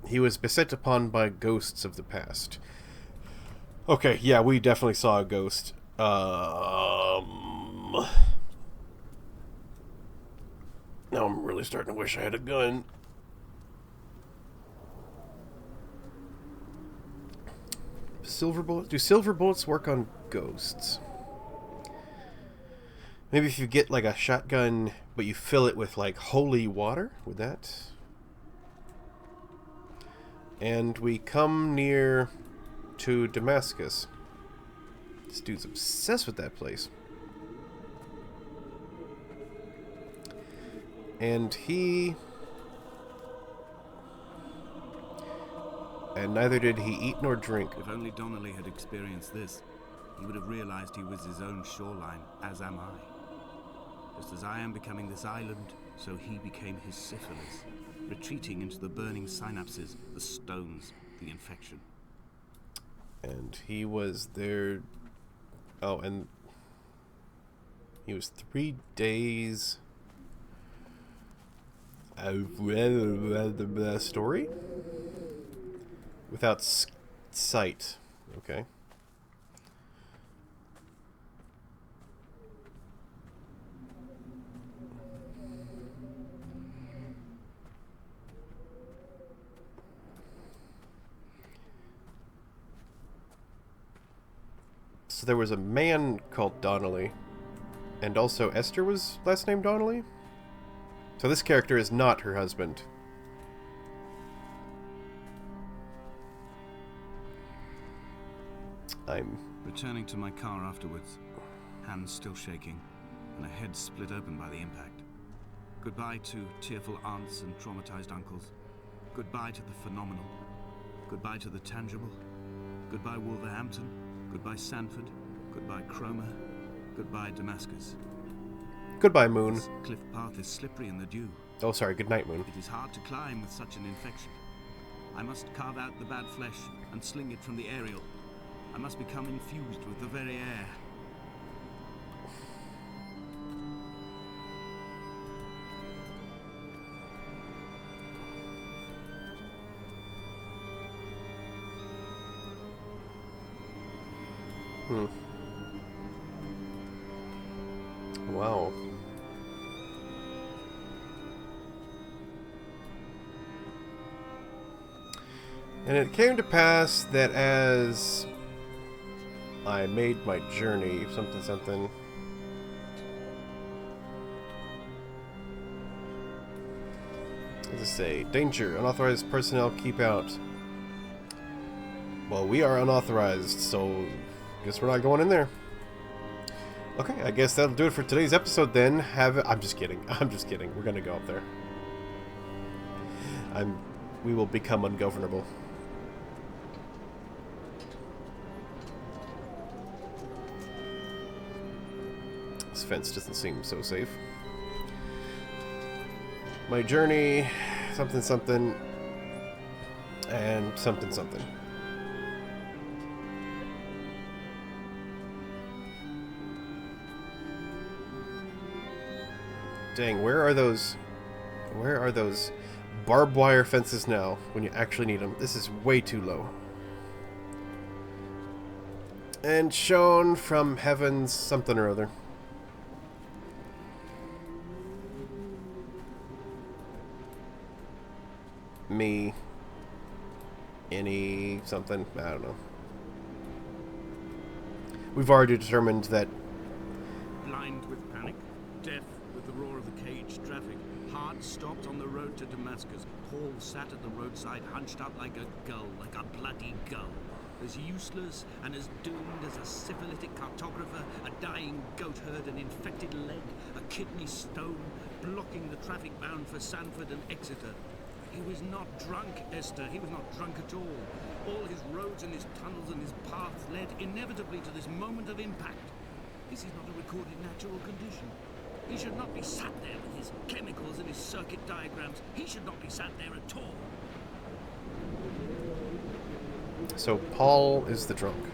[SPEAKER 1] he was beset upon by ghosts of the past. Okay, yeah, we definitely saw a ghost. Now I'm really starting to wish I had a gun. Silver bullets? Do silver bullets work on ghosts? Maybe if you get like a shotgun, but you fill it with like holy water, would that? And we come near to Damascus. This dude's obsessed with that place. And neither did he eat nor drink.
[SPEAKER 2] If only Donnelly had experienced this, he would have realized he was his own shoreline, as am I. Just as I am becoming this island, so he became his syphilis, retreating into the burning synapses, the stones, the infection.
[SPEAKER 1] And he was there... Oh, and he was 3 days... I've read the story? Without sight. Okay. So there was a man called Donnelly, and also Esther was last name Donnelly? So this character is not her husband. I'm
[SPEAKER 2] returning to my car afterwards, hands still shaking, and a head split open by the impact. Goodbye to tearful aunts and traumatized uncles. Goodbye to the phenomenal. Goodbye to the tangible. Goodbye Wolverhampton. Goodbye Sanford. Goodbye Cromer. Goodbye Damascus.
[SPEAKER 1] Goodbye, Moon.
[SPEAKER 2] This cliff path is slippery in the dew.
[SPEAKER 1] Oh, sorry. Good night, Moon.
[SPEAKER 2] It is hard to climb with such an infection. I must carve out the bad flesh and sling it from the aerial. I must become infused with the very air.
[SPEAKER 1] Wow. And it came to pass that as I made my journey, something. What does it say? Danger. Unauthorized personnel keep out. Well, we are unauthorized, so guess we're not going in there. Okay, I guess that'll do it for today's episode then. I'm just kidding. I'm just kidding. We're gonna go up there. We will become ungovernable. This fence doesn't seem so safe. My journey, something, and something. Dang, where are those barbed wire fences now when you actually need them? This is way too low. And shown from heavens something or other. me any something. I don't know. We've already determined that.
[SPEAKER 2] Blind with panic, deaf with the roar of the caged traffic, heart stopped on the road to Damascus. Paul sat at the roadside, hunched up like a gull, like a bloody gull. As useless and as doomed as a syphilitic cartographer, a dying goat herd, an infected leg, a kidney stone, blocking the traffic bound for Sanford and Exeter. He was not drunk, Esther. He was not drunk at all. All his roads and his tunnels and his paths led inevitably to this moment of impact. This is not a recorded natural condition. He should not be sat there with his chemicals and his circuit diagrams. He should not be sat there at all.
[SPEAKER 1] So Paul is the drunk.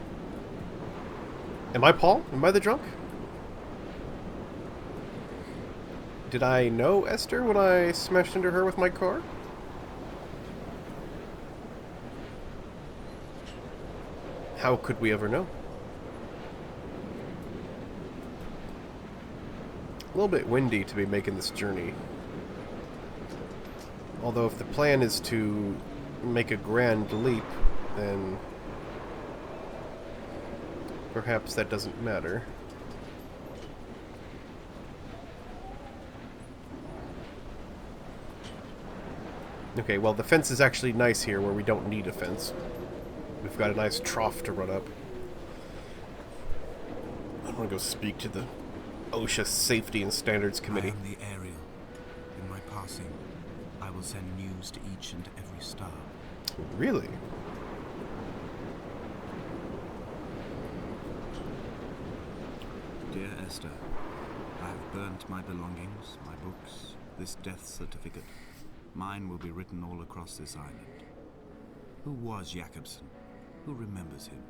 [SPEAKER 1] Am I Paul? Am I the drunk? Did I know Esther when I smashed into her with my car? How could we ever know? A little bit windy to be making this journey. Although if the plan is to make a grand leap, then perhaps that doesn't matter. Okay, well the fence is actually nice here where we don't need a fence. We've got a nice trough to run up. I want to go speak to the OSHA Safety and Standards Committee.
[SPEAKER 2] I am the Ariel. In my passing, I will send news to each and every star.
[SPEAKER 1] Really?
[SPEAKER 2] Dear Esther, I have burnt my belongings, my books, this death certificate. Mine will be written all across this island. Who was Jacobson? Who remembers him?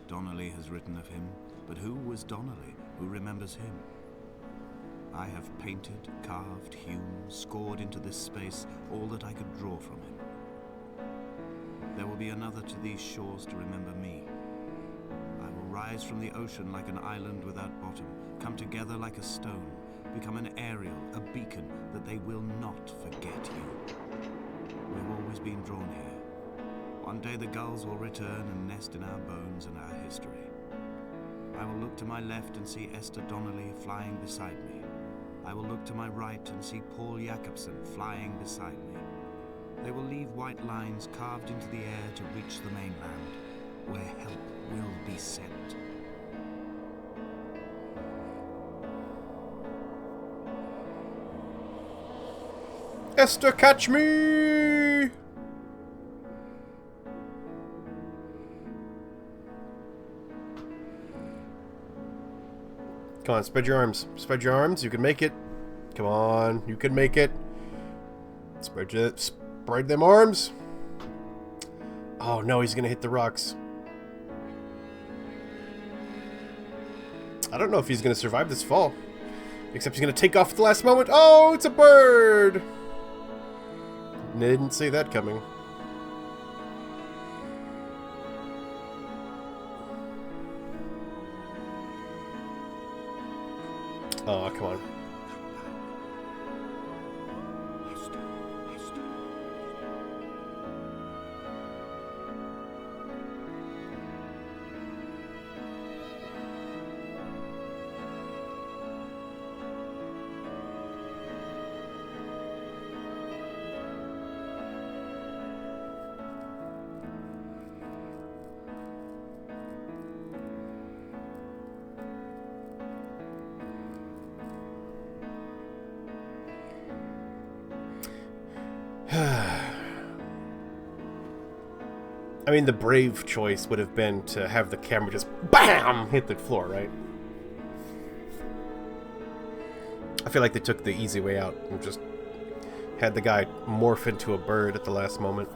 [SPEAKER 2] Donnelly has written of him, but who was Donnelly? Who remembers him? I have painted, carved, hewn, scored into this space all that I could draw from him. There will be another to these shores to remember me. I will rise from the ocean like an island without bottom, come together like a stone, become an Ariel, a beacon, that they will not forget you. We've always been drawn here. One day the gulls will return and nest in our bones and our history. I will look to my left and see Esther Donnelly flying beside me. I will look to my right and see Paul Jacobson flying beside me. They will leave white lines carved into the air to reach the mainland, where help will be sent.
[SPEAKER 1] Esther, catch me! Come on, spread your arms. Spread your arms. You can make it. Come on, you can make it. Spread them arms. Oh no, he's gonna hit the rocks. I don't know if he's gonna survive this fall. Except he's gonna take off at the last moment. Oh, it's a bird! Didn't see that coming. Oh, come on. I mean, the brave choice would have been to have the camera just BAM! Hit the floor, right? I feel like they took the easy way out and just had the guy morph into a bird at the last moment.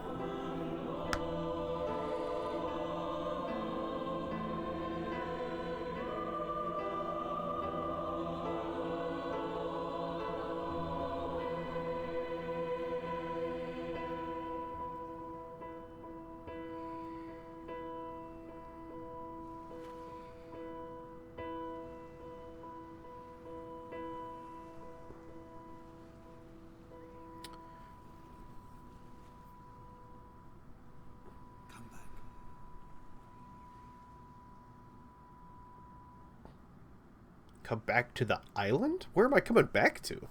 [SPEAKER 1] come back to the island? Where am I coming back to?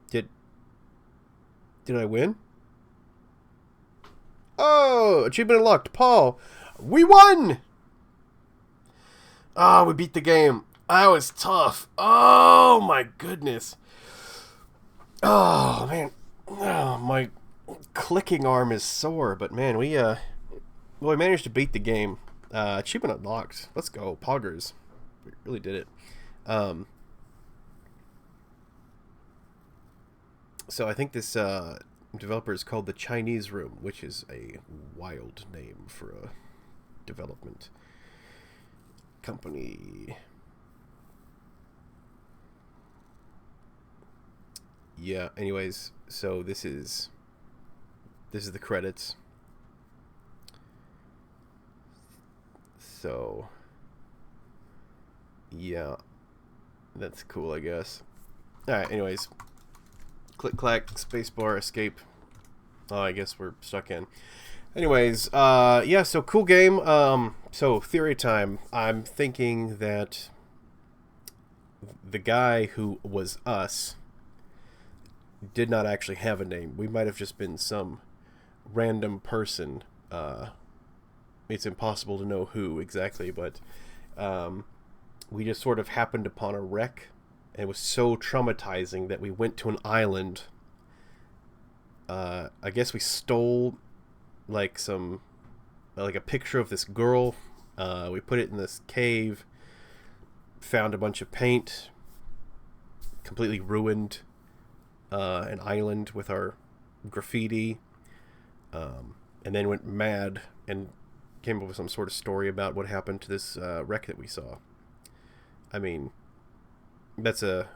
[SPEAKER 1] Did I win? Oh, achievement unlocked. Paul, we won! Ah, we beat the game. That was tough. Oh, my goodness. Oh, man. Oh, my clicking arm is sore, but man, we managed to beat the game. Achievement unlocked. Let's go. Poggers. We really did it. So I think this developer is called the Chinese Room, which is a wild name for a development company. Yeah, anyways, so this is the credits. So yeah, that's cool, I guess. Alright, anyways. Click, clack, spacebar, escape. Oh, I guess we're stuck in. Anyways, yeah, so cool game. So theory time. I'm thinking that the guy who was us did not actually have a name. We might have just been some random person. It's impossible to know who exactly, but we just sort of happened upon a wreck. And it was so traumatizing that we went to an island. I guess we stole like a picture of this girl. We put it in this cave. Found a bunch of paint. Completely ruined an island with our graffiti. And then went mad and came up with some sort of story about what happened to this wreck that we saw. I mean, that's a,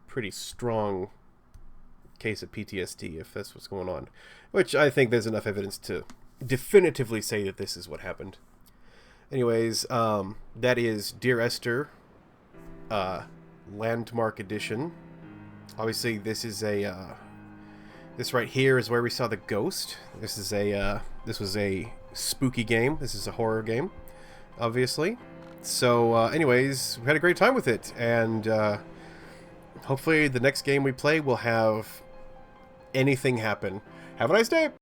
[SPEAKER 1] pretty strong case of PTSD if that's what's going on. Which I think there's enough evidence to definitively say that this is what happened. Anyways, that is Dear Esther, Landmark Edition. Obviously, this is this right here is where we saw the ghost. This was a spooky game. This is a horror game, obviously. So, anyways, we had a great time with it, and hopefully the next game we play will have anything happen. Have a nice day!